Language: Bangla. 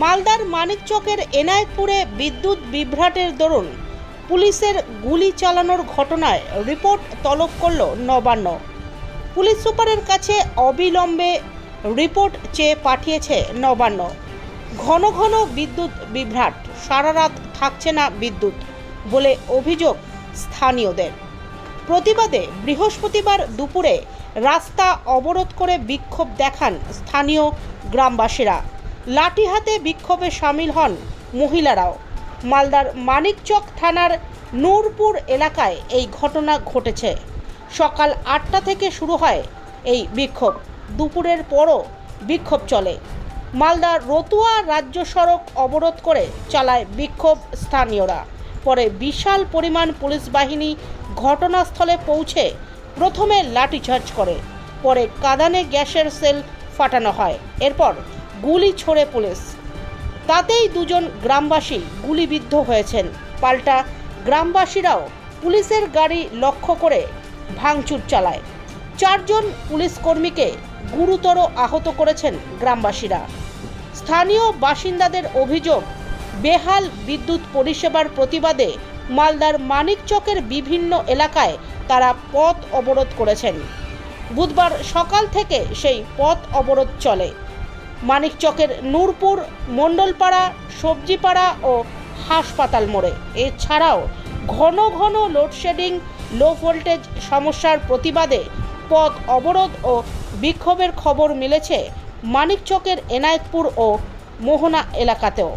মালদার মানিকচকের এনায়েতপুরে বিদ্যুৎ বিভ্রাটের দরুন পুলিশের গুলি চালানোর ঘটনায় রিপোর্ট তলব করল নবান্ন। পুলিশ সুপারের কাছে অবিলম্বে রিপোর্ট চেয়ে পাঠিয়েছে নবান্ন। ঘন ঘন বিদ্যুৎ বিভ্রাট, সারা রাত থাকছে না বিদ্যুৎ বলে অভিযোগ স্থানীয়দের। প্রতিবাদে বৃহস্পতিবার দুপুরে রাস্তা অবরোধ করে বিক্ষোভ দেখান স্থানীয় গ্রামবাসীরা। লাঠি হাতে বিক্ষোভে সামিল হন মহিলারাও। মালদার মানিকচক থানার নূরপুর এলাকায় এই ঘটনা ঘটেছে। সকাল 8টা থেকে শুরু হয় এই বিক্ষোভ। দুপুরের পরও বিক্ষোভ চলে। মালদার রতুয়া রাজ্য সড়ক অবরোধ করে চালায় বিক্ষোভ স্থানীয়রা। পরে বিশাল পরিমাণ পুলিশ বাহিনী ঘটনাস্থলে পৌঁছে প্রথমে লাঠিচার্জ করে, পরে কাঁদানে গ্যাসের সেল ফাটানো হয়। এরপর গুলি ছোড়ে পুলিশ। তাতেই দুজন গ্রামবাসী গুলিবিদ্ধ হয়েছেন। পাল্টা গ্রামবাসীরাও পুলিশের গাড়ি লক্ষ্য করে ভাঙচুর চালায়। 4 জন পুলিশ কর্মীকে গুরুতর আহত করেছেন গ্রামবাসীরা। স্থানীয় বাসিন্দাদের অভিযোগ, বেহাল বিদ্যুৎ পরিষেবার প্রতিবাদে মালদার মানিকচকের বিভিন্ন এলাকায় তারা পথ অবরোধ করেছেন। বুধবার সকাল থেকে সেই পথ অবরোধ চলে। মানিকচকের নূরপুর, মণ্ডলপাড়া, সবজিপাড়া ও হাসপাতাল মোড়ে। এছাড়াও ঘন ঘন লোডশেডিং, লো ভোল্টেজ সমস্যার প্রতিবাদে পথ অবরোধ ও বিক্ষোভের খবর মিলেছে মানিকচকের এনায়েতপুর ও মোহনা এলাকাতেও।